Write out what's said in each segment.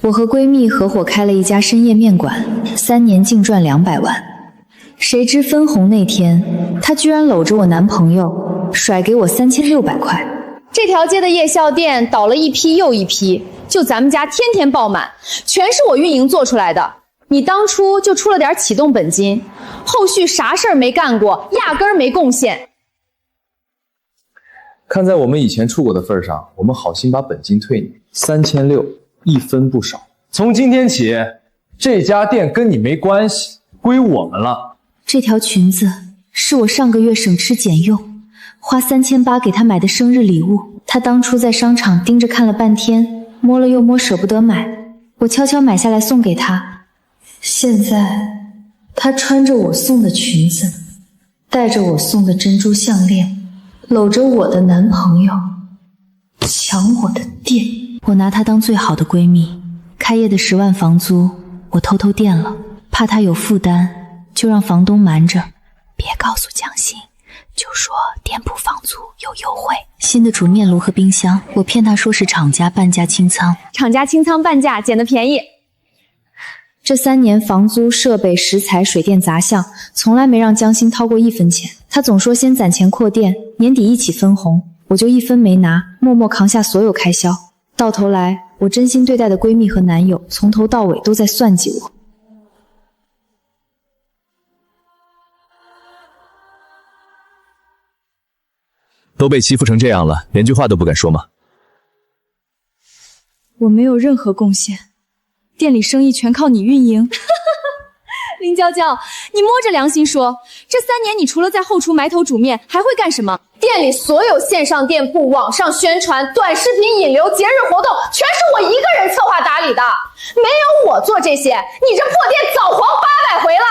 我和闺蜜合伙开了一家深夜面馆，3年净赚200万。谁知分红那天，她居然搂着我男朋友，甩给我3600块。这条街的夜校店倒了一批又一批，就咱们家天天爆满，全是我运营做出来的。你当初就出了点启动本金，后续啥事儿没干过，压根儿没贡献。看在我们以前处过的份上，我们好心把本金退你3600，一分不少。从今天起，这家店跟你没关系，归我们了。这条裙子是我上个月省吃俭用，花3800给她买的生日礼物。她当初在商场盯着看了半天，摸了又摸，舍不得买，我悄悄买下来送给她。现在她穿着我送的裙子，戴着我送的珍珠项链，搂着我的男朋友，抢我的店。我拿她当最好的闺蜜，开业的10万房租我偷偷垫了，怕她有负担，就让房东瞒着，别告诉江心，就说店铺房租有优惠。新的煮面炉和冰箱，我骗她说是厂家半价清仓，厂家清仓半价，捡得便宜。这3年房租、设备、食材、水电杂项，从来没让江心掏过1分钱。她总说先攒钱扩店，年底一起分红，我就1分没拿，默默扛下所有开销。到头来，我真心对待的闺蜜和男友，从头到尾都在算计我。都被欺负成这样了，连句话都不敢说吗？我没有任何贡献，店里生意全靠你运营。林娇娇，你摸着良心说，这3年你除了在后厨埋头煮面，还会干什么？店里所有线上店铺、网上宣传、短视频引流、节日活动，全是我一个人策划打理的。没有我做这些，你这破店早黄800回了。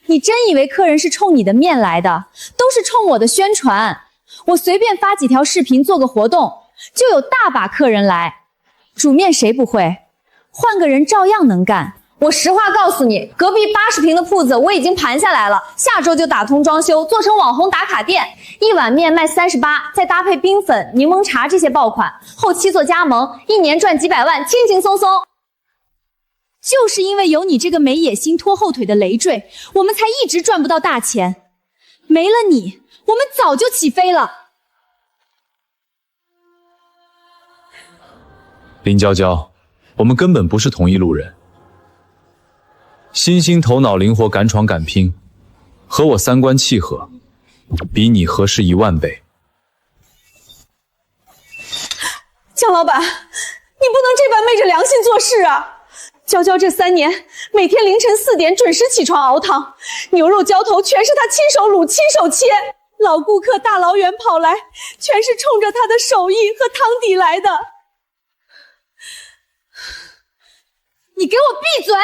你真以为客人是冲你的面来的？都是冲我的宣传。我随便发几条视频，做个活动，就有大把客人来。煮面谁不会？换个人照样能干。我实话告诉你，隔壁80平的铺子我已经盘下来了，下周就打通装修，做成网红打卡店，一碗面卖38，再搭配冰粉、柠檬茶这些爆款，后期做加盟，1年赚几百万，轻轻松松。就是因为有你这个没野心、拖后腿的累赘，我们才一直赚不到大钱。没了你，我们早就起飞了。林娇娇，我们根本不是同一路人。欣欣头脑灵活，敢闯敢拼，和我3观契合，比你合适10000倍。江老板，你不能这般昧着良心做事啊！娇娇这3年每天凌晨4点准时起床熬汤，牛肉浇头全是她亲手卤、亲手切，老顾客大老远跑来，全是冲着她的手艺和汤底来的。你给我闭嘴！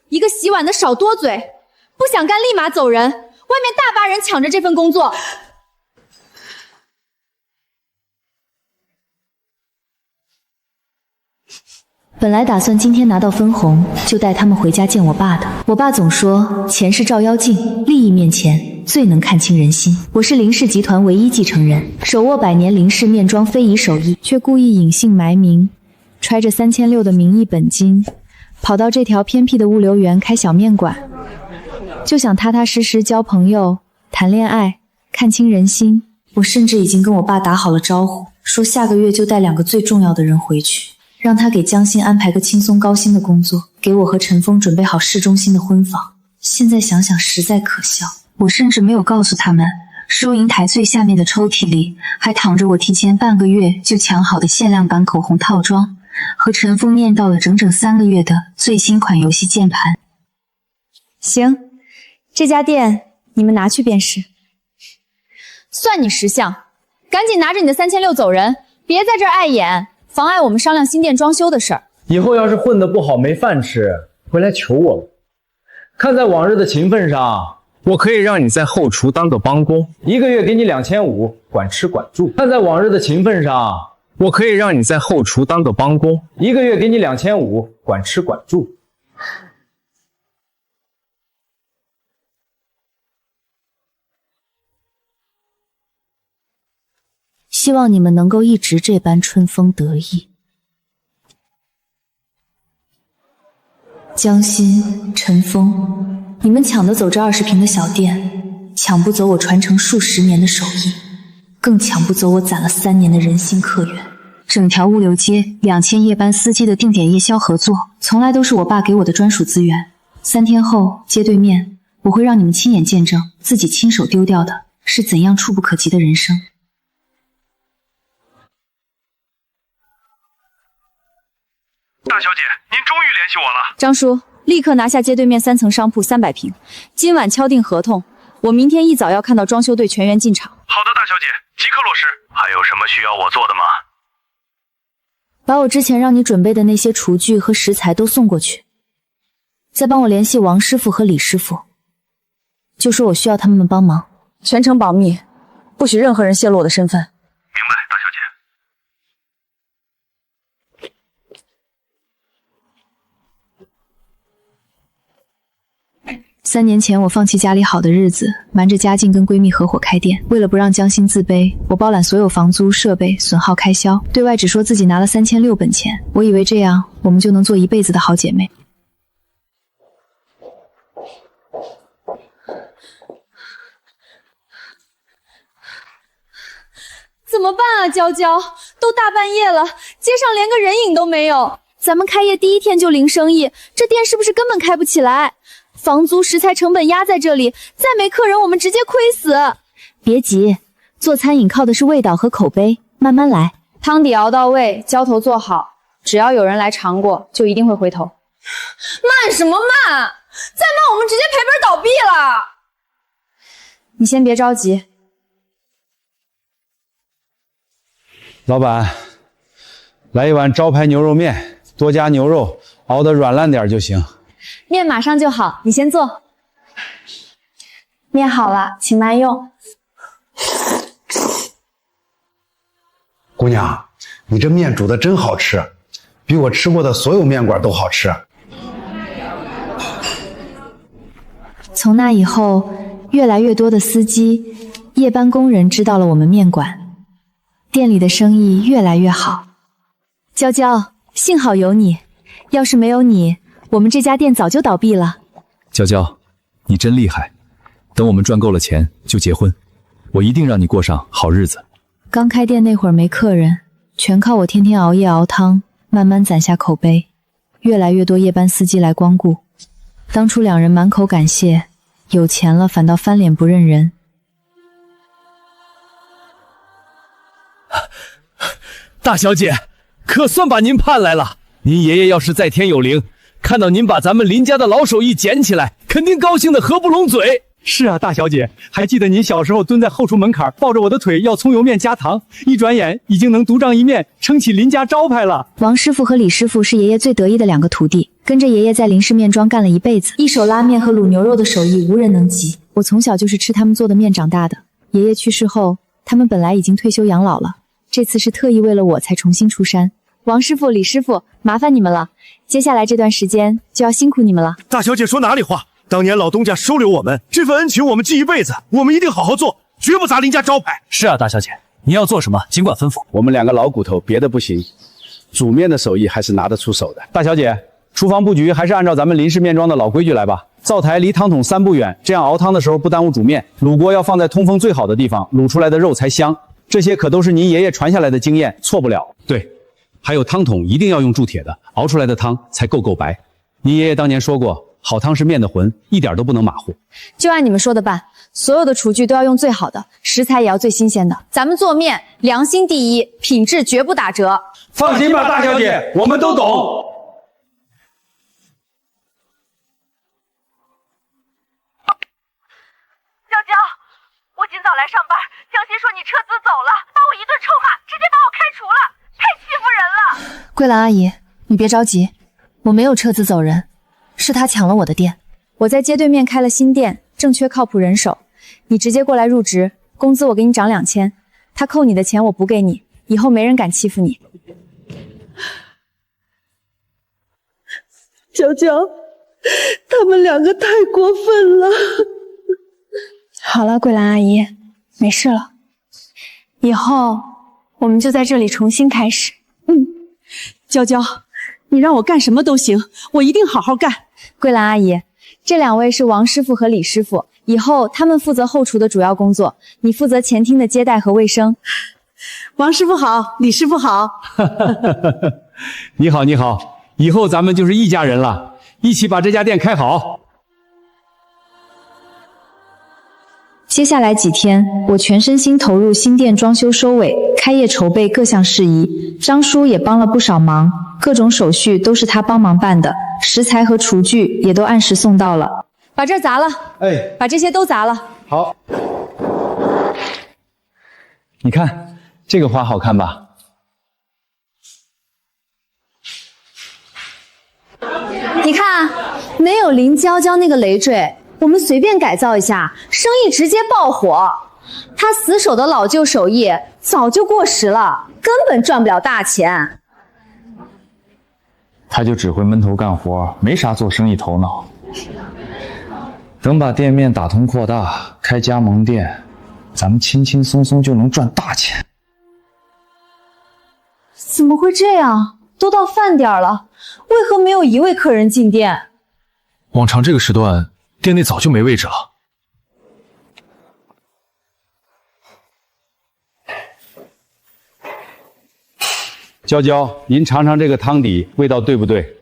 一个洗碗的少多嘴，不想干立马走人，外面大把人抢着这份工作。本来打算今天拿到分红，就带他们回家见我爸的。我爸总说钱是照妖镜，利益面前最能看清人心。我是林氏集团唯一继承人，手握100年林氏面庄非遗手艺，却故意隐姓埋名，揣着3600的名义本金，跑到这条偏僻的物流园开小面馆，就想踏踏实实交朋友、谈恋爱，看清人心。我甚至已经跟我爸打好了招呼，说下个月就带2个最重要的人回去，让他给江心安排个轻松高薪的工作，给我和陈峰准备好市中心的婚房。现在想想实在可笑，我甚至没有告诉他们，收银台最下面的抽屉里还躺着我提前半个月就抢好的限量版口红套装，和陈峰念叨了整整3个月的最新款游戏键盘。行，这家店你们拿去便是。算你识相，赶紧拿着你的3600走人，别在这儿碍眼，妨碍我们商量新店装修的事儿。以后要是混得不好没饭吃，回来求我们。看在往日的情分上，我可以让你在后厨当个帮工，1个月给你2500，管吃管住。看在往日的情分上，我可以让你在后厨当个帮工，1个月给你2500，管吃管住。希望你们能够一直这般春风得意。江心、陈峰，你们抢得走这20平的小店，抢不走我传承数10年的手艺，更抢不走我攒了3年的人心客源。整条物流街2000夜班司机的定点夜宵合作，从来都是我爸给我的专属资源。3天后，街对面，我会让你们亲眼见证自己亲手丢掉的是怎样触不可及的人生。大小姐，您终于联系我了。张叔，立刻拿下街对面3层商铺300平，今晚敲定合同。我明天一早要看到装修队全员进场。好的，大小姐，即刻落实。还有什么需要我做的吗？把我之前让你准备的那些厨具和食材都送过去，再帮我联系王师傅和李师傅，就说我需要他们帮忙。全程保密，不许任何人泄露我的身份。明白，大小姐。 3年前，我放弃家里好的日子，瞒着家境跟闺蜜合伙开店。为了不让江心自卑，我包揽所有房租、设备、损耗开销，对外只说自己拿了3600本钱。我以为这样，我们就能做一辈子的好姐妹。怎么办啊，娇娇？都大半夜了，街上连个人影都没有。咱们开业第1天就零生意，这店是不是根本开不起来？房租、食材成本压在这里，再没客人，我们直接亏死。别急，做餐饮靠的是味道和口碑，慢慢来。汤底熬到位，浇头做好，只要有人来尝过，就一定会回头。慢什么慢？再慢我们直接赔本倒闭了。你先别着急。老板，来一碗招牌牛肉面，多加牛肉，熬得软烂点就行。面马上就好，你先坐。面好了，请慢用。姑娘，你这面煮的真好吃，比我吃过的所有面馆都好吃。从那以后，越来越多的司机、夜班工人知道了我们面馆，店里的生意越来越好。娇娇，幸好有你，要是没有你，我们这家店早就倒闭了。娇娇，你真厉害！等我们赚够了钱就结婚，我一定让你过上好日子。刚开店那会儿没客人，全靠我天天熬夜熬汤，慢慢攒下口碑，越来越多夜班司机来光顾。当初2人满口感谢，有钱了反倒翻脸不认人。大小姐，可算把您盼来了。您爷爷要是在天有灵，看到您把咱们林家的老手艺捡起来，肯定高兴得合不拢嘴。是啊，大小姐，还记得您小时候蹲在后厨门槛，抱着我的腿要葱油面加糖，一转眼已经能独当一面，撑起林家招牌了。王师傅和李师傅是爷爷最得意的2个徒弟，跟着爷爷在林氏面庄干了一辈子，一手拉面和卤牛肉的手艺无人能及。我从小就是吃他们做的面长大的。爷爷去世后，他们本来已经退休养老了，这次是特意为了我才重新出山。王师傅、李师傅，麻烦你们了，接下来这段时间就要辛苦你们了。大小姐说哪里话？当年老东家收留我们，这份恩情我们记一辈子，我们一定好好做，绝不砸林家招牌。是啊，大小姐，您要做什么尽管吩咐。我们2个老骨头别的不行，煮面的手艺还是拿得出手的。大小姐，厨房布局还是按照咱们林氏面庄的老规矩来吧。灶台离汤桶3步远，这样熬汤的时候不耽误煮面。卤锅要放在通风最好的地方，卤出来的肉才香。这些可都是您爷爷传下来的经验，错不了。对，还有汤桶一定要用铸铁的，熬出来的汤才够白。您爷爷当年说过，好汤是面的魂，一点都不能马虎。就按你们说的办，所有的厨具都要用最好的，食材也要最新鲜的。咱们做面良心第一，品质绝不打折。放心吧，大小姐，我们都懂。娇娇，我今早来上班，江心说你撤资走了，把我一顿臭骂，直接把我开除了，太欺负人了。桂兰阿姨，你别着急，我没有撤资走人，是他抢了我的店。我在街对面开了新店，正缺靠谱人手，你直接过来入职，工资我给你涨2000，他扣你的钱我补给你，以后没人敢欺负你。娇娇，他们2个太过分了。好了，桂兰阿姨，没事了，以后我们就在这里重新开始。娇娇，你让我干什么都行，我一定好好干，桂兰阿姨，这2位是王师傅和李师傅，以后他们负责后厨的主要工作，你负责前厅的接待和卫生。王师傅好，李师傅好。你好，你好，以后咱们就是一家人了，一起把这家店开好。接下来几天，我全身心投入新店装修收尾、开业筹备各项事宜。张叔也帮了不少忙，各种手续都是他帮忙办的，食材和厨具也都按时送到了。把这儿砸了，把这些都砸了。好。你看这个花好看吧？你看，没有林娇娇那个累赘，我们随便改造一下，生意直接爆火。他死守的老旧手艺早就过时了，根本赚不了大钱。他就只会闷头干活，没啥做生意头脑。等把店面打通扩大，开加盟店，咱们轻轻松松就能赚大钱。怎么会这样？都到饭点了，为何没有一位客人进店？往常这个时段，店内早就没位置了。娇娇，您尝尝这个汤底，味道对不对？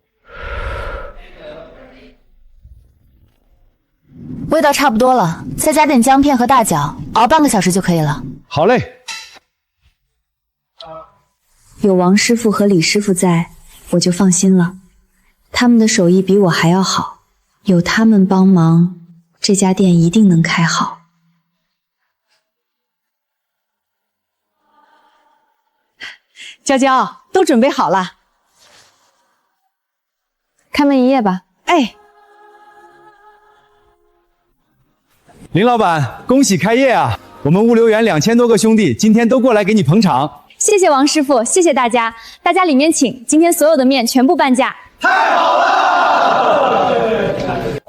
味道差不多了，再加点姜片和大枣，熬半个小时就可以了。好嘞。有王师傅和李师傅在，我就放心了。他们的手艺比我还要好，有他们帮忙，这家店一定能开好。娇娇，都准备好了，开门营业吧。哎，林老板，恭喜开业啊！我们物流园2000多个兄弟今天都过来给你捧场。谢谢王师傅，谢谢大家，大家里面请。今天所有的面全部半价。太好了！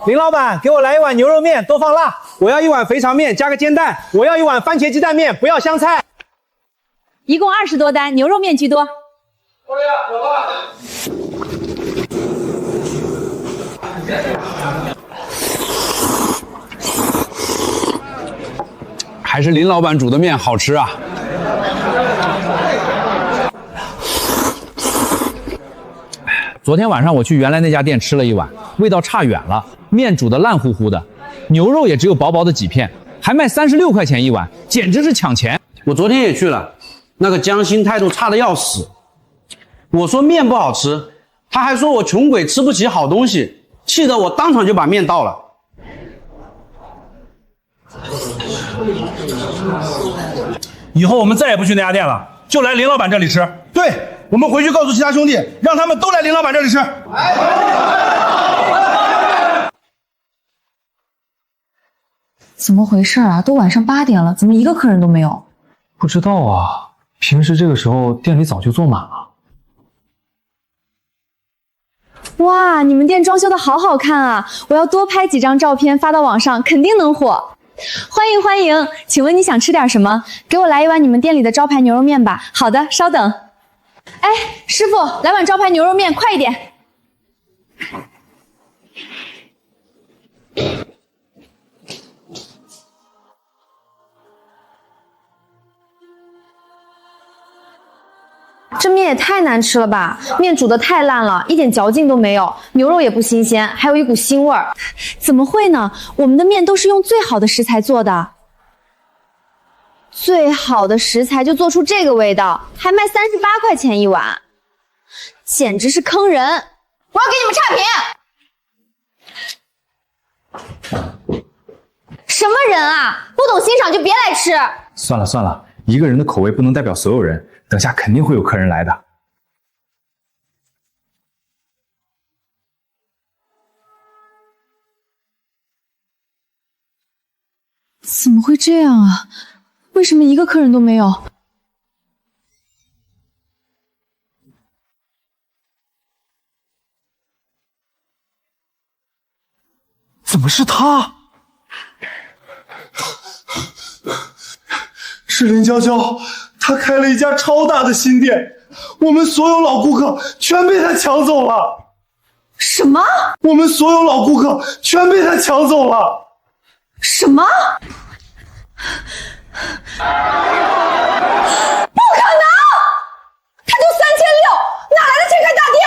林老板，给我来一碗牛肉面，多放辣。我要一碗肥肠面，加个煎蛋。我要一碗番茄鸡蛋面，不要香菜。一共20多单，牛肉面居多。还是林老板煮的面好吃啊！昨天晚上我去原来那家店吃了一碗，味道差远了，面煮的烂乎乎的，牛肉也只有薄薄的几片，还卖36块钱一碗，简直是抢钱。我昨天也去了，那个江心态度差得要死。我说面不好吃，他还说我穷鬼吃不起好东西，气得我当场就把面倒了。以后我们再也不去那家店了，就来林老板这里吃。对，我们回去告诉其他兄弟，让他们都来林老板这里吃。怎么回事啊？都晚上8点了，怎么一个客人都没有？不知道啊，平时这个时候店里早就坐满了。哇，你们店装修的好好看啊！我要多拍几张照片发到网上，肯定能火。欢迎欢迎，请问你想吃点什么？给我来一碗你们店里的招牌牛肉面吧。好的，稍等。哎，师傅，来碗招牌牛肉面，快一点。这面也太难吃了吧！面煮的太烂了，一点嚼劲都没有，牛肉也不新鲜，还有一股腥味儿。怎么会呢？我们的面都是用最好的食材做的，最好的食材就做出这个味道，还卖38块钱一碗，简直是坑人！我要给你们差评！什么人啊？不懂欣赏就别来吃。算了算了，一个人的口味不能代表所有人。等下肯定会有客人来的。怎么会这样啊？为什么一个客人都没有？怎么是他？是林娇娇。他开了一家超大的新店，我们所有老顾客全被他抢走了。什么？我们所有老顾客全被他抢走了。什么？不可能！他就3600，哪来的这开大店？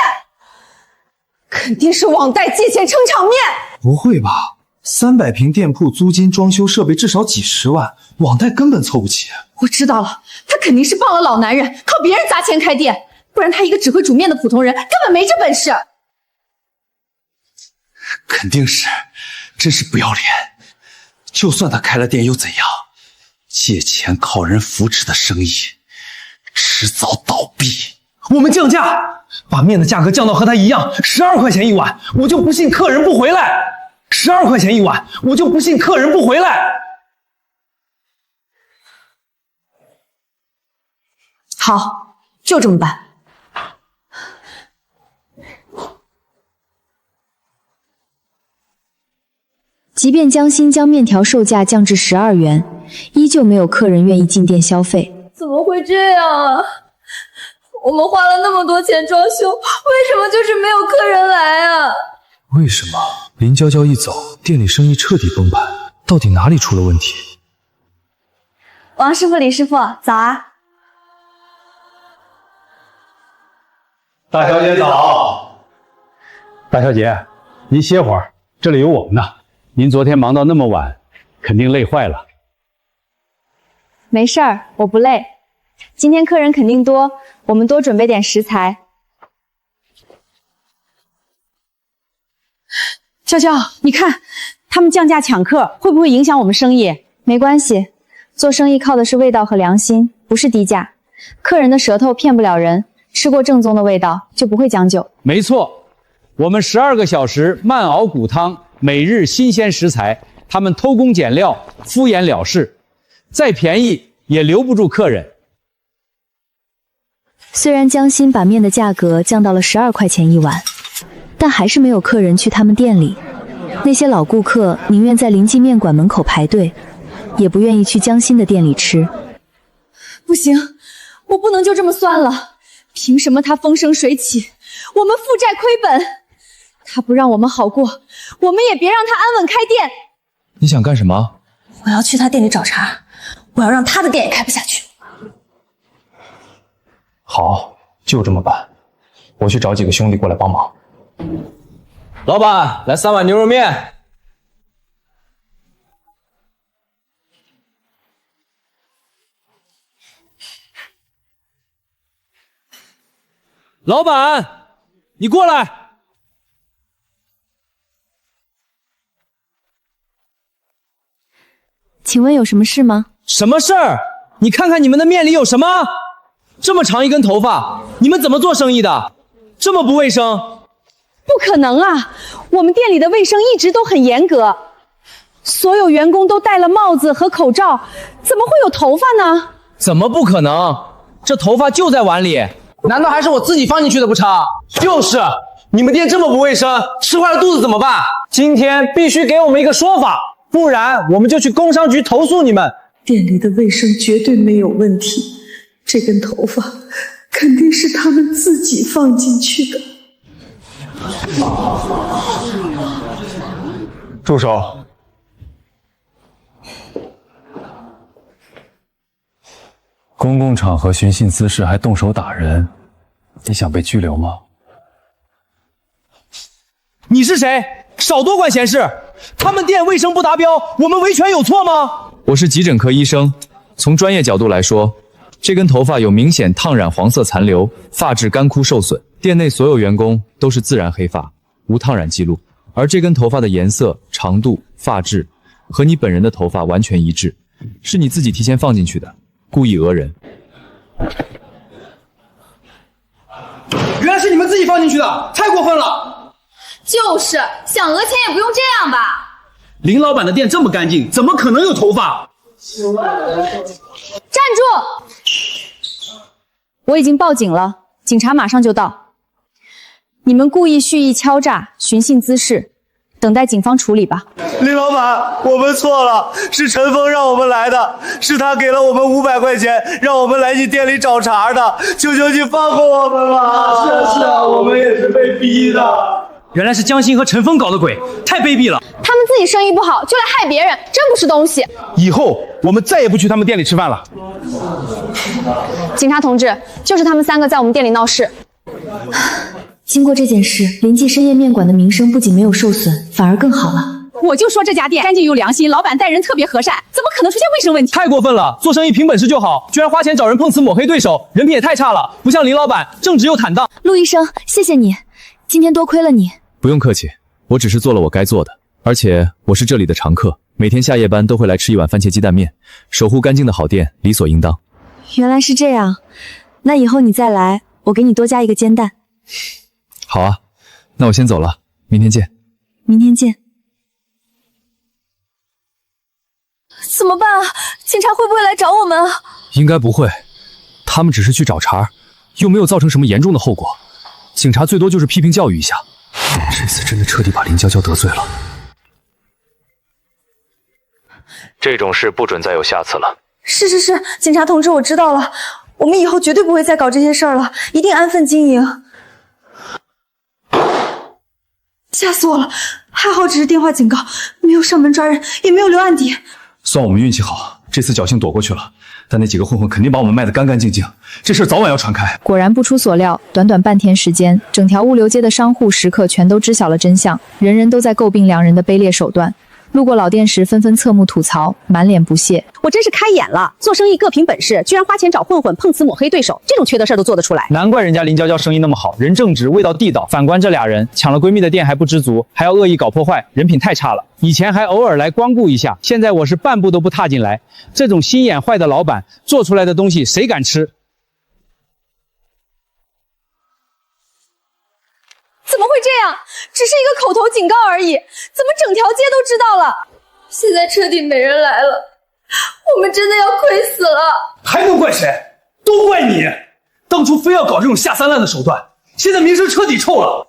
肯定是网贷借钱撑场面。不会吧？300平店铺租金、装修、设备至少几十万，网贷根本凑不齐。我知道了，他肯定是傍了老男人，靠别人砸钱开店，不然他一个只会煮面的普通人根本没这本事。肯定是，真是不要脸！就算他开了店又怎样？借钱靠人扶持的生意，迟早倒闭。我们降价，把面的价格降到和他一样，12块钱一碗，我就不信客人不回来。12块钱一碗，我就不信客人不回来。好，就这么办。即便江心将面条售价降至12元，依旧没有客人愿意进店消费。怎么会这样啊？我们花了那么多钱装修，为什么就是没有客人来啊？为什么林娇娇一走，店里生意彻底崩盘？到底哪里出了问题？王师傅、李师傅，早啊！大小姐早。大小姐，您歇会儿，这里有我们呢。您昨天忙到那么晚，肯定累坏了。没事儿，我不累。今天客人肯定多，我们多准备点食材。娇娇，你看，他们降价抢客，会不会影响我们生意？没关系，做生意靠的是味道和良心，不是低价。客人的舌头骗不了人，吃过正宗的味道就不会将就。没错，我们12个小时慢熬骨汤，每日新鲜食材，他们偷工减料，敷衍了事，再便宜也留不住客人。虽然江心把面的价格降到了12块钱一碗，但还是没有客人去他们店里。那些老顾客宁愿在临记面馆门口排队，也不愿意去江心的店里吃。不行，我不能就这么算了。凭什么他风生水起，我们负债亏本？他不让我们好过，我们也别让他安稳开店。你想干什么？我要去他店里找茬，我要让他的店也开不下去。好，就这么办。我去找几个兄弟过来帮忙。老板，来3碗牛肉面。老板，你过来。请问有什么事吗？什么事儿？你看看你们的面里有什么？这么长一根头发，你们怎么做生意的？这么不卫生？不可能啊！我们店里的卫生一直都很严格，所有员工都戴了帽子和口罩，怎么会有头发呢？怎么不可能？这头发就在碗里，难道还是我自己放进去的不成？就是，你们店这么不卫生，吃坏了肚子怎么办？今天必须给我们一个说法，不然我们就去工商局投诉你们。店里的卫生绝对没有问题，这根头发肯定是他们自己放进去的。住手！公共场合寻衅滋事还动手打人，你想被拘留吗？你是谁？少多管闲事！他们店卫生不达标，我们维权有错吗？我是急诊科医生，从专业角度来说，这根头发有明显烫染黄色残留，发质干枯受损。店内所有员工都是自然黑发，无烫染记录，而这根头发的颜色、长度、发质和你本人的头发完全一致，是你自己提前放进去的，故意讹人。原来是你们自己放进去的，太过分了！就是想讹钱也不用这样吧？林老板的店这么干净，怎么可能有头发？站住！我已经报警了，警察马上就到。你们故意蓄意敲诈、寻衅滋事，等待警方处理吧。林老板，我们错了，是陈峰让我们来的，是他给了我们500块钱，让我们来你店里找茬的，求求你放过我们吧！是啊，我们也是被逼的。原来是江心和陈峰搞的鬼，太卑鄙了！他们自己生意不好就来害别人，真不是东西。以后我们再也不去他们店里吃饭了。警察同志，就是他们3个在我们店里闹事。经过这件事，临近深夜面馆的名声不仅没有受损，反而更好了。我就说这家店干净有良心，老板待人特别和善，怎么可能出现卫生问题？太过分了！做生意凭本事就好，居然花钱找人碰瓷抹黑对手，人品也太差了，不像林老板正直又坦荡。陆医生，谢谢你，今天多亏了你。不用客气，我只是做了我该做的，而且我是这里的常客，每天下夜班都会来吃一碗番茄鸡蛋面，守护干净的好店理所应当。原来是这样，那以后你再来，我给你多加一个煎蛋。好啊，那我先走了，明天见。明天见。怎么办啊？警察会不会来找我们啊？应该不会，他们只是去找茬，又没有造成什么严重的后果，警察最多就是批评教育一下。这次真的彻底把林娇娇得罪了。这种事不准再有下次了。是，警察同志，我知道了，我们以后绝对不会再搞这些事儿了，一定安分经营。吓死我了，还好只是电话警告，没有上门抓人，也没有留案底。算我们运气好，这次侥幸躲过去了。但那几个混混肯定把我们卖得干干净净，这事早晚要传开。果然不出所料，短短半天时间，整条物流街的商户食客全都知晓了真相，人人都在诟病两人的卑劣手段。路过老店时，纷纷侧目吐槽，满脸不屑。我真是开眼了，做生意各凭本事，居然花钱找混混碰瓷抹黑对手，这种缺德事儿都做得出来。难怪人家林娇娇生意那么好，人正直，味道地道。反观这俩人，抢了闺蜜的店还不知足，还要恶意搞破坏，人品太差了。以前还偶尔来光顾一下，现在我是半步都不踏进来。这种心眼坏的老板做出来的东西，谁敢吃？怎么会这样？只是一个口头警告而已，怎么整条街都知道了？现在彻底没人来了，我们真的要亏死了。还能怪谁？都怪你！当初非要搞这种下三滥的手段，现在名声彻底臭了。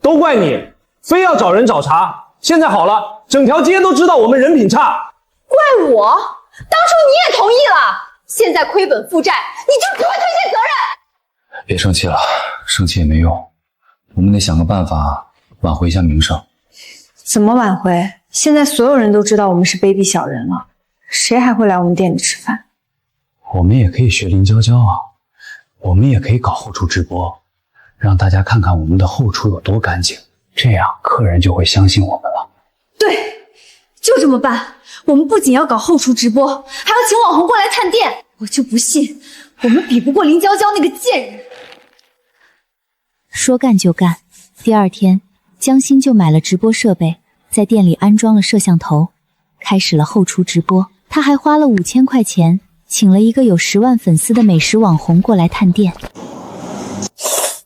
都怪你，非要找人找茬。现在好了，整条街都知道我们人品差。怪我？当初你也同意了，现在亏本负债，你就不会推卸责任？别生气了，生气也没用，我们得想个办法挽回一下名声。怎么挽回？现在所有人都知道我们是卑鄙小人了，谁还会来我们店里吃饭？我们也可以学林娇娇啊，我们也可以搞后厨直播，让大家看看我们的后厨有多干净，这样客人就会相信我们了。对，就这么办。我们不仅要搞后厨直播，还要请网红过来探店。我就不信我们比不过林娇娇那个贱人。说干就干，第二天，江心就买了直播设备，在店里安装了摄像头，开始了后厨直播。他还花了5000块钱，请了一个有10万粉丝的美食网红过来探店。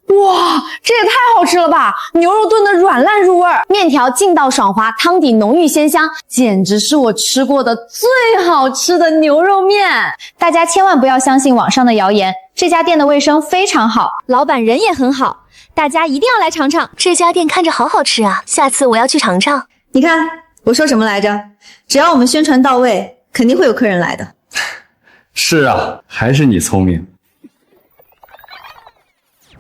哇，这也太好吃了吧！牛肉炖得软烂入味儿，面条劲道爽滑，汤底浓郁鲜香，简直是我吃过的最好吃的牛肉面。大家千万不要相信网上的谣言，这家店的卫生非常好，老板人也很好，大家一定要来尝尝。这家店看着好好吃啊，下次我要去尝尝。你看我说什么来着？只要我们宣传到位，肯定会有客人来的。是啊，还是你聪明。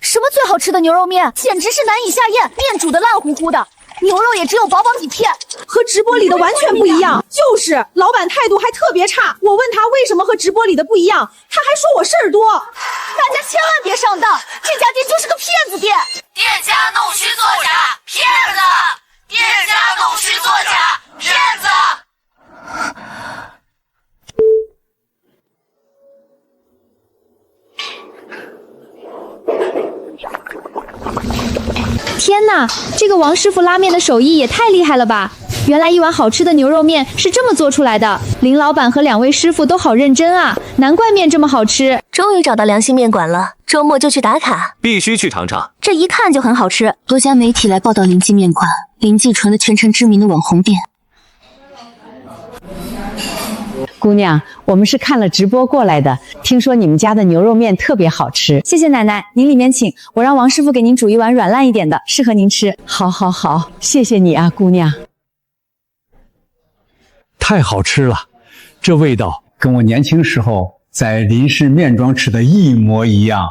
什么最好吃的牛肉面，简直是难以下咽，面煮的烂乎乎的，牛肉也只有薄薄几片，和直播里的完全不一样。就是老板态度还特别差，我问他为什么和直播里的不一样，他还说我事儿多。大家千万别上当，这家店就是个骗子店。店家弄虚作假，骗子！店家弄虚作假，骗子！天哪，这个王师傅拉面的手艺也太厉害了吧！原来一碗好吃的牛肉面是这么做出来的。林老板和2位师傅都好认真啊，难怪面这么好吃。终于找到良心面馆了，周末就去打卡，必须去尝尝。这一看就很好吃。多家媒体来报道林记面馆，林记成了全城知名的网红店。姑娘，我们是看了直播过来的，听说你们家的牛肉面特别好吃。谢谢奶奶，您里面请，我让王师傅给您煮一碗软烂一点的，适合您吃。好，好，好，谢谢你啊，姑娘。太好吃了，这味道跟我年轻时候在林氏面庄吃的一模一样。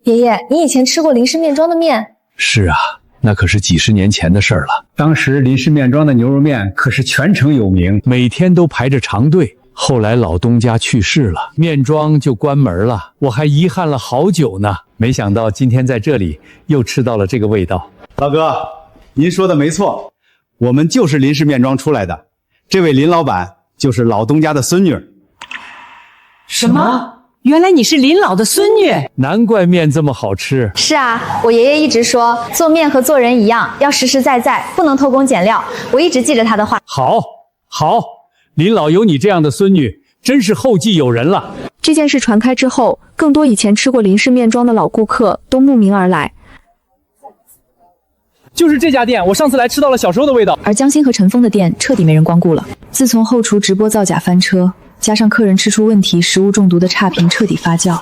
爷爷，你以前吃过林氏面庄的面？是啊，那可是几十年前的事儿了。当时林氏面庄的牛肉面可是全城有名，每天都排着长队。后来老东家去世了，面庄就关门了，我还遗憾了好久呢。没想到今天在这里又吃到了这个味道。老哥，您说的没错，我们就是林氏面庄出来的，这位林老板就是老东家的孙女。什么？原来你是林老的孙女，难怪面这么好吃。是啊，我爷爷一直说，做面和做人一样，要实实在在，不能偷工减料。我一直记着他的话。好，林老有你这样的孙女，真是后继有人了。这件事传开之后，更多以前吃过林氏面庄的老顾客都慕名而来。就是这家店，我上次来吃到了小时候的味道。而江心和陈峰的店彻底没人光顾了。自从后厨直播造假翻车，加上客人吃出问题、食物中毒的差评彻底发酵，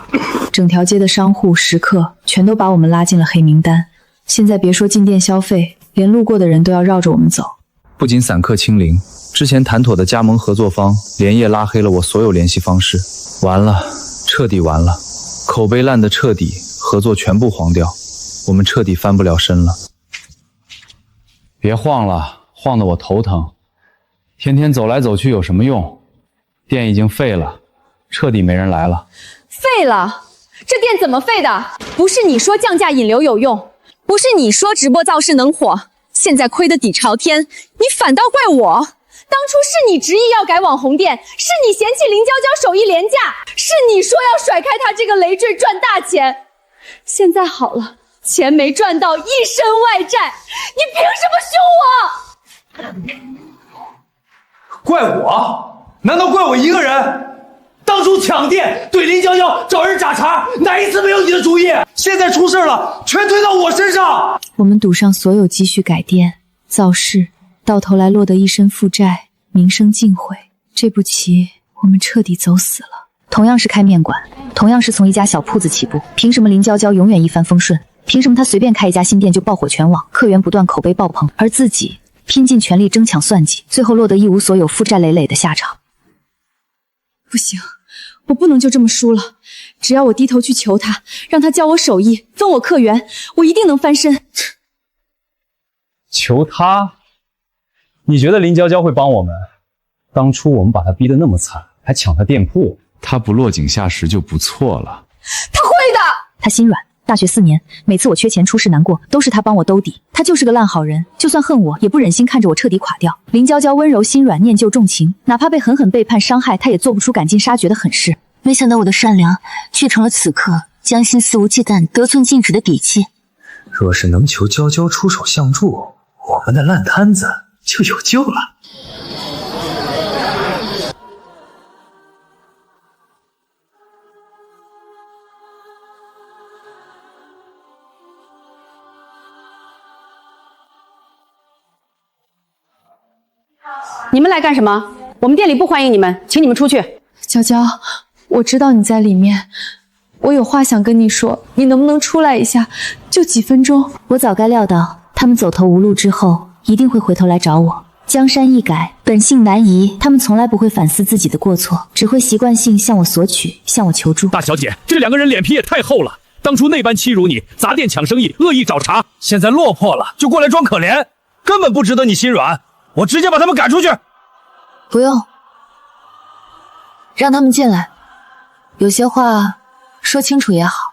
整条街的商户、食客全都把我们拉进了黑名单。现在别说进店消费，连路过的人都要绕着我们走。不仅散客清零，之前谈妥的加盟合作方连夜拉黑了我所有联系方式。完了，彻底完了，口碑烂的彻底，合作全部黄掉，我们彻底翻不了身了。别晃了，晃得我头疼。天天走来走去有什么用？店已经废了，彻底没人来了。废了？这店怎么废的？不是你说降价引流有用，不是你说直播造势能火，现在亏得底朝天，你反倒怪我。当初是你执意要改网红店，是你嫌弃林娇娇手艺廉价，是你说要甩开她这个累赘赚大钱。现在好了，钱没赚到，一身外债，你凭什么凶我？怪我？难道怪我一个人？当初抢店对林娇娇找人打茬，哪一次没有你的主意？现在出事了，全推到我身上。我们赌上所有积蓄改店造势，到头来落得一身负债，名声尽毁。这步棋我们彻底走死了。同样是开面馆，同样是从一家小铺子起步，凭什么林娇娇永远一帆风顺？凭什么她随便开一家新店就爆火全网，客源不断，口碑爆棚，而自己拼尽全力争抢算计，最后落得一无所有，负债累累的下场？不行，我不能就这么输了。只要我低头去求他，让他教我手艺，分我客源，我一定能翻身。求他？你觉得林娇娇会帮我们？当初我们把她逼得那么惨，还抢她店铺，她不落井下石就不错了。他会的。他心软。大学4年，每次我缺钱出事难过，都是他帮我兜底。他就是个烂好人，就算恨我，也不忍心看着我彻底垮掉。林娇娇温柔心软，念旧重情，哪怕被狠狠背叛伤害，她也做不出赶尽杀绝的狠事。没想到我的善良，却成了此刻江心肆无忌惮、得寸进尺的底气。若是能求娇娇出手相助，我们的烂摊子就有救了。你们来干什么？我们店里不欢迎你们，请你们出去。娇娇，我知道你在里面，我有话想跟你说，你能不能出来一下？就几分钟。我早该料到，他们走投无路之后，一定会回头来找我。江山易改，本性难移，他们从来不会反思自己的过错，只会习惯性向我索取，向我求助。大小姐，这两个人脸皮也太厚了，当初那般欺辱你，砸店抢生意，恶意找茬，现在落魄了就过来装可怜，根本不值得你心软。我直接把他们赶出去。不用，让他们进来，有些话说清楚也好。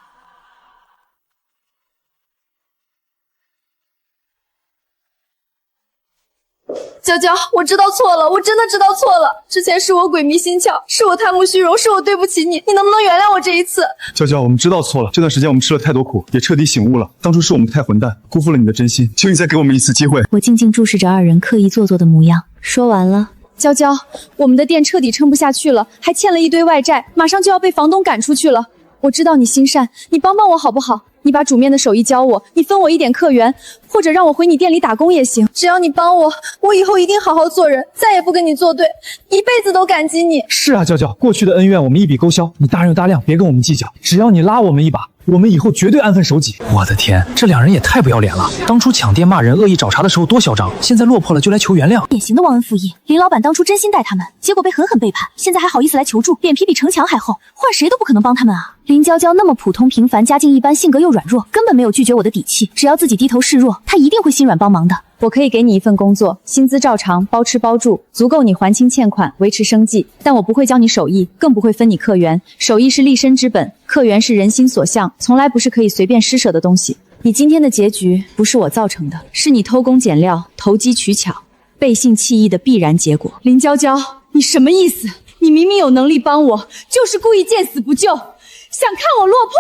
娇娇，我知道错了，我真的知道错了。之前是我鬼迷心窍，是我贪慕虚荣，是我对不起你，你能不能原谅我这一次？娇娇，我们知道错了，这段时间我们吃了太多苦，也彻底醒悟了。当初是我们太混蛋，辜负了你的真心，求你再给我们一次机会。我静静注视着二人刻意做作的模样，说完了。娇娇，我们的店彻底撑不下去了，还欠了一堆外债，马上就要被房东赶出去了。我知道你心善，你帮帮我好不好？你把煮面的手艺教我，你分我一点客源，或者让我回你店里打工也行。只要你帮我，我以后一定好好做人，再也不跟你作对，一辈子都感激你。是啊，娇娇，过去的恩怨我们一笔勾销，你大人有大量，别跟我们计较。只要你拉我们一把，我们以后绝对安分守己。我的天，这两人也太不要脸了！当初抢店骂人、恶意找茬的时候多嚣张，现在落魄了就来求原谅，典型的忘恩负义。林老板当初真心待他们，结果被狠狠背叛，现在还好意思来求助，脸皮比城墙还厚，换谁都不可能帮他们啊！林娇娇那么普通平凡，家境一般，性格又软弱，根本没有拒绝我的底气。只要自己低头示弱，她一定会心软帮忙的。我可以给你一份工作，薪资照常，包吃包住，足够你还清欠款，维持生计。但我不会教你手艺，更不会分你客源。手艺是立身之本，客源是人心所向，从来不是可以随便施舍的东西。你今天的结局不是我造成的，是你偷工减料、投机取巧、背信弃义的必然结果。林娇娇，你什么意思？你明明有能力帮我，就是故意见死不救，想看我落魄。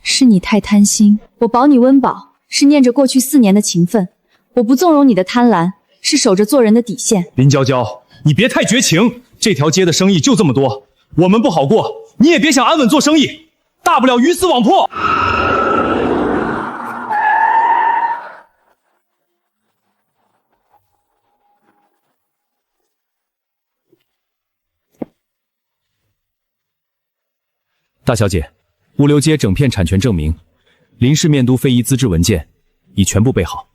是你太贪心，我保你温饱，是念着过去4年的情分。我不纵容你的贪婪，是守着做人的底线。林娇娇，你别太绝情，这条街的生意就这么多，我们不好过，你也别想安稳做生意，大不了鱼死网破。大小姐，物流街整片产权证明、林氏面都非遗资质文件已全部备好。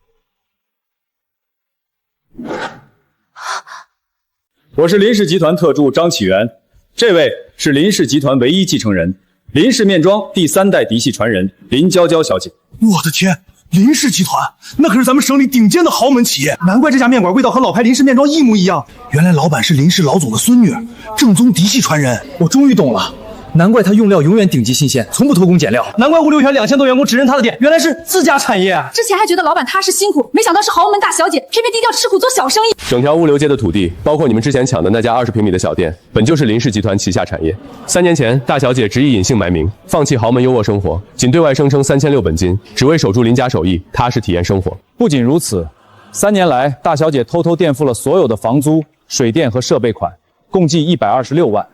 我是林氏集团特助张启元，这位是林氏集团唯一继承人，林氏面庄第3代嫡系传人林娇娇小姐。我的天，林氏集团那可是咱们省里顶尖的豪门企业，难怪这家面馆味道和老牌林氏面庄一模一样。原来老板是林氏老总的孙女，正宗嫡系传人。我终于懂了。难怪他用料永远顶级新鲜，从不偷工减料。难怪物流圈2000多员工只认他的店，原来是自家产业啊！之前还觉得老板踏实辛苦，没想到是豪门大小姐，偏偏低调吃苦做小生意。整条物流街的土地，包括你们之前抢的那家20平米的小店，本就是林氏集团旗下产业。3年前，大小姐执意隐姓埋名，放弃豪门优渥生活，仅对外声称3600本金，只为守住林家手艺，踏实体验生活。不仅如此，3年来，大小姐偷偷垫付了所有的房租、水电和设备款，共计126万。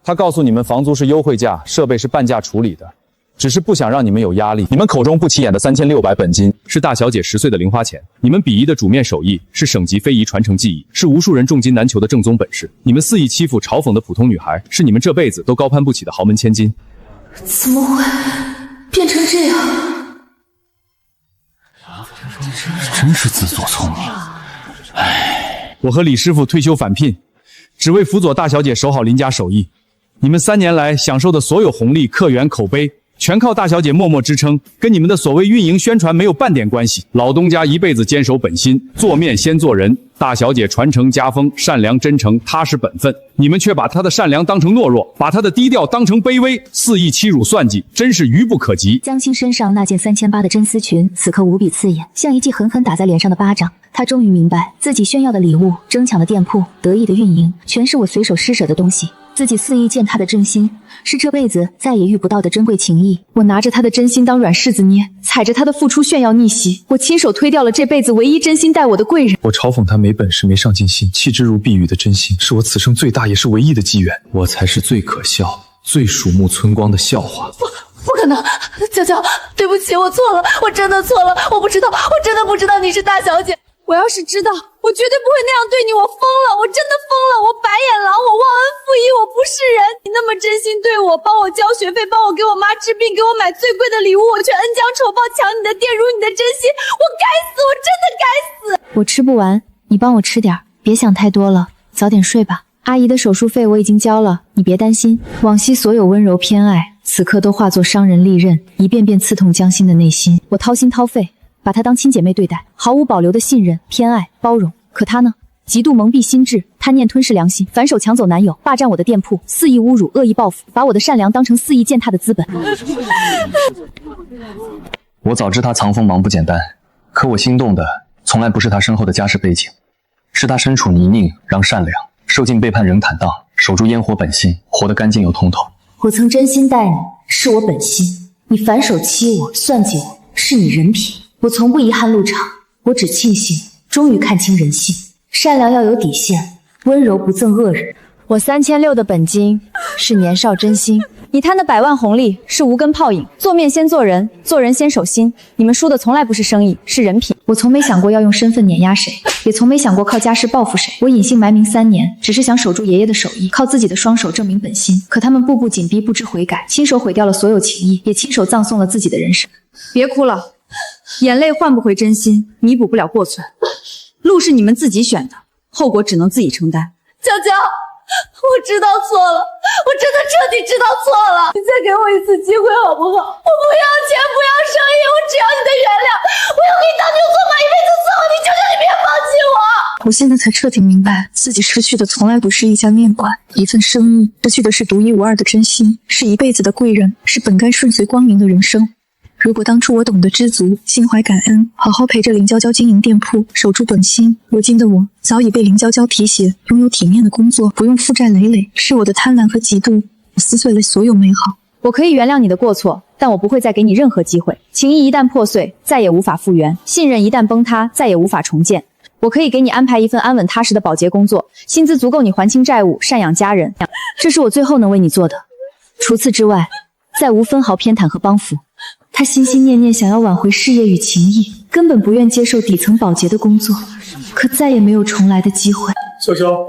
他告诉你们，房租是优惠价，设备是半价处理的，只是不想让你们有压力。你们口中不起眼的3600本金，是大小姐10岁的零花钱。你们鄙夷的煮面手艺，是省级非遗传承技艺，是无数人重金难求的正宗本事。你们肆意欺负、嘲讽的普通女孩，是你们这辈子都高攀不起的豪门千金。怎么会变成这样？真是自作聪明。唉，我和李师傅退休返聘，只为辅佐大小姐守好林家手艺。你们3年来享受的所有红利、客源、口碑，全靠大小姐默默支撑，跟你们的所谓运营宣传没有半点关系。老东家一辈子坚守本心，做面先做人。大小姐传承家风，善良真诚，踏实本分。你们却把她的善良当成懦弱，把她的低调当成卑微，肆意欺辱算计，真是愚不可及。江心身上那件3800的真丝裙，此刻无比刺眼，像一记狠狠打在脸上的巴掌。他终于明白，自己炫耀的礼物、争抢的店铺、得意的运营，全是我随手施舍的东西。自己肆意践踏的真心，是这辈子再也遇不到的珍贵情谊。我拿着他的真心当软柿子捏，踩着他的付出炫耀逆袭。我亲手推掉了这辈子唯一真心待我的贵人。我嘲讽他没本事、没上进心，弃之如敝履的真心，是我此生最大也是唯一的机缘。我才是最可笑、最鼠目寸光的笑话。不可能，娇娇，对不起，我错了，我真的错了，我不知道，我真的不知道你是大小姐。我要是知道，我绝对不会那样对你。我疯了，我真的疯了，我白眼狼，我忘恩负义，我不是人。你那么真心对我，帮我交学费，帮我给我妈治病，给我买最贵的礼物，我却恩将仇报，抢你的店，辱你的真心，我该死，我真的该死。我吃不完，你帮我吃点，别想太多了，早点睡吧。阿姨的手术费我已经交了，你别担心。往昔所有温柔偏爱，此刻都化作伤人利刃，一遍遍刺痛江心的内心。我掏心掏肺，把她当亲姐妹对待，毫无保留的信任、偏爱、包容。可她呢？极度蒙蔽心智，贪念吞噬良心，反手抢走男友，霸占我的店铺，肆意侮辱，恶意报复，把我的善良当成肆意践踏的资本。我早知他藏锋芒不简单，可我心动的从来不是他身后的家世背景，是他身处泥泞让善良，受尽背叛仍坦荡，守住烟火本心，活得干净又通透。我曾真心待你，是我本心；你反手欺我、算计我，是你人品。我从不遗憾入场，我只庆幸终于看清人性。善良要有底线，温柔不憎恶人。我3600的本金是年少真心，你贪的百万红利是无根泡影，做面先做人，做人先守心。你们输的从来不是生意，是人品。我从没想过要用身份碾压谁，也从没想过靠家世报复谁。我隐姓埋名3年，只是想守住爷爷的手艺，靠自己的双手证明本心。可他们步步紧逼，不知悔改，亲手毁掉了所有情谊，也亲手葬送了自己的人生。别哭了，眼泪换不回真心，弥补不了过错。路是你们自己选的，后果只能自己承担。娇娇，我知道错了，我真的彻底知道错了。你再给我一次机会好不好？我不要钱，不要生意，我只要你的原谅。我要给你当牛做马，一辈子伺候你，求求你别放弃我。我现在才彻底明白，自己失去的从来不是一家面馆、一份生意，失去的是独一无二的真心，是一辈子的贵人，是本该顺遂光明的人生。如果当初我懂得知足，心怀感恩，好好陪着林娇娇经营店铺，守住本心，如今的我早已被林娇娇提携，拥有体面的工作，不用负债累累。是我的贪婪和嫉妒撕碎了所有美好。我可以原谅你的过错，但我不会再给你任何机会。情谊一旦破碎，再也无法复原；信任一旦崩塌，再也无法重建。我可以给你安排一份安稳踏实的保洁工作，薪资足够你还清债务，赡养家人。这是我最后能为你做的，除此之外，再无分毫偏袒和帮扶。他心心念念想要挽回事业与情谊，根本不愿接受底层保洁的工作，可再也没有重来的机会。娇娇，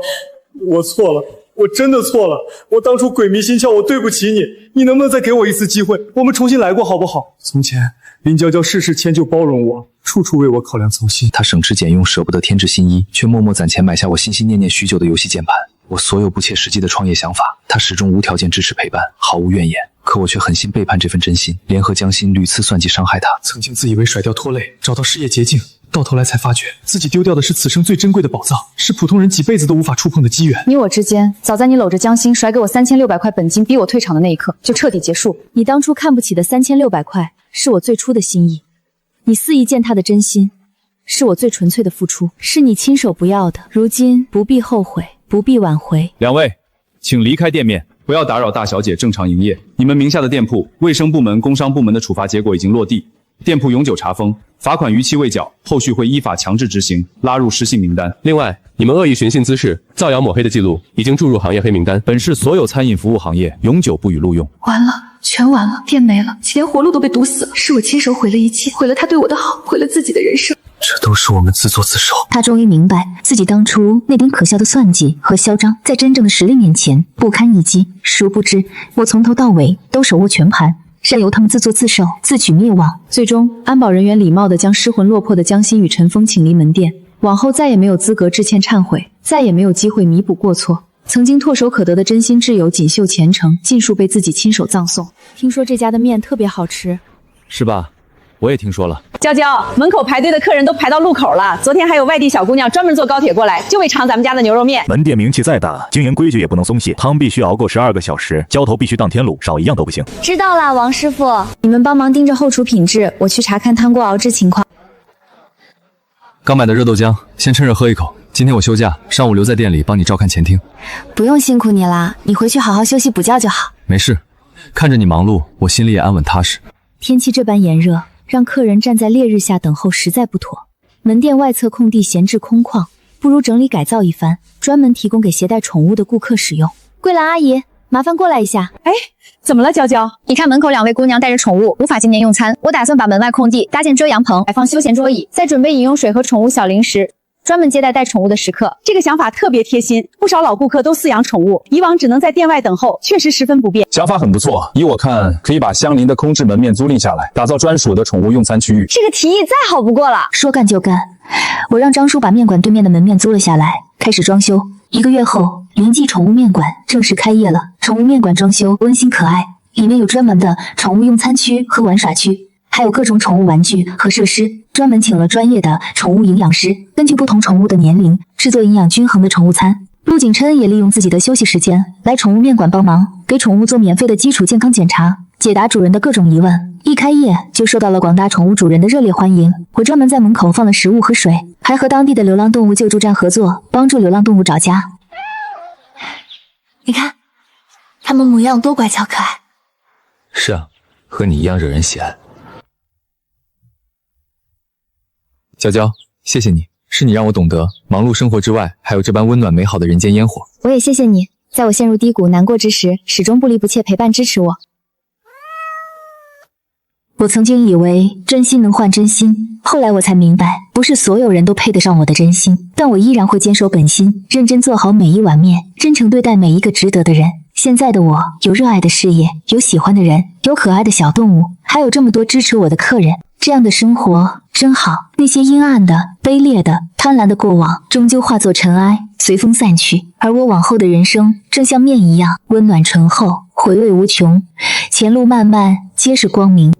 我错了，我真的错了，我当初鬼迷心窍，我对不起你，你能不能再给我一次机会，我们重新来过好不好？从前林娇娇事事迁就包容我，处处为我考量操心。他省吃俭用，舍不得添置新衣，却默默攒钱买下我心心念念许久的游戏键盘。我所有不切实际的创业想法，他始终无条件支持陪伴，毫无怨言。可我却狠心背叛这份真心，联合江心屡次算计伤害他。曾经自以为甩掉拖累，找到事业捷径，到头来才发觉自己丢掉的是此生最珍贵的宝藏，是普通人几辈子都无法触碰的机缘。你我之间，早在你搂着江心甩给我3600块本金逼我退场的那一刻，就彻底结束。你当初看不起的3600块，是我最初的心意；你肆意践踏的真心，是我最纯粹的付出，是你亲手不要的。如今不必后悔，不必挽回。两位，请离开店面，不要打扰大小姐正常营业。你们名下的店铺，卫生部门、工商部门的处罚结果已经落地，店铺永久查封，罚款逾期未缴，后续会依法强制执行，拉入失信名单。另外，你们恶意寻衅滋事、造谣抹黑的记录已经注入行业黑名单，本市所有餐饮服务行业永久不予录用。完了，全完了，店没了，连活路都被堵死了。是我亲手毁了一切，毁了他对我的好，毁了自己的人生。这都是我们自作自受。他终于明白，自己当初那点可笑的算计和嚣张，在真正的实力面前不堪一击。殊不知，我从头到尾都手握全盘，任由他们自作自受，自取灭亡。最终，安保人员礼貌地将失魂落魄的江心与陈峰请离门店，往后再也没有资格致歉忏悔，再也没有机会弥补过错。曾经唾手可得的真心挚友锦绣前程，尽数被自己亲手葬送。听说这家的面特别好吃，是吧？我也听说了。娇娇，门口排队的客人都排到路口了。昨天还有外地小姑娘专门坐高铁过来，就为尝咱们家的牛肉面。门店名气再大，经营规矩也不能松懈，汤必须熬够12个小时，浇头必须当天卤，少一样都不行。知道了，王师傅，你们帮忙盯着后厨品质，我去查看汤锅熬制情况。刚买的热豆浆，先趁热喝一口。今天我休假，上午留在店里帮你照看前厅。不用辛苦你啦，你回去好好休息补觉就好。没事，看着你忙碌，我心里也安稳踏实。天气这般炎热，让客人站在烈日下等候实在不妥。门店外侧空地闲置空旷，不如整理改造一番，专门提供给携带宠物的顾客使用。桂兰阿姨，麻烦过来一下。哎，怎么了，娇娇？你看门口2位姑娘带着宠物，无法进店用餐。我打算把门外空地搭建遮阳棚，摆放休闲桌椅，再准备饮用水和宠物小零食，专门接待带宠物的食客。这个想法特别贴心，不少老顾客都饲养宠物，以往只能在店外等候，确实十分不便。想法很不错，依我看，可以把相邻的空置门面租赁下来，打造专属的宠物用餐区域。这个提议再好不过了。说干就干，我让张叔把面馆对面的门面租了下来，开始装修。1个月后，林记宠物面馆正式开业了。宠物面馆装修温馨可爱，里面有专门的宠物用餐区和玩耍区，还有各种宠物玩具和设施，专门请了专业的宠物营养师，根据不同宠物的年龄制作营养均衡的宠物餐。陆景琛也利用自己的休息时间来宠物面馆帮忙，给宠物做免费的基础健康检查，解答主人的各种疑问。一开业就受到了广大宠物主人的热烈欢迎。我专门在门口放了食物和水，还和当地的流浪动物救助站合作，帮助流浪动物找家。你看，它们模样多乖巧可爱。是啊，和你一样惹人喜爱。娇娇，谢谢你，是你让我懂得忙碌生活之外，还有这般温暖美好的人间烟火。我也谢谢你，在我陷入低谷难过之时，始终不离不弃陪伴支持我。我曾经以为真心能换真心，后来我才明白，不是所有人都配得上我的真心，但我依然会坚守本心，认真做好每一碗面，真诚对待每一个值得的人。现在的我有热爱的事业，有喜欢的人，有可爱的小动物，还有这么多支持我的客人，这样的生活真好。那些阴暗的、卑劣的、贪婪的过往，终究化作尘埃，随风散去。而我往后的人生，正像面一样温暖醇厚，回味无穷。前路漫漫，皆是光明。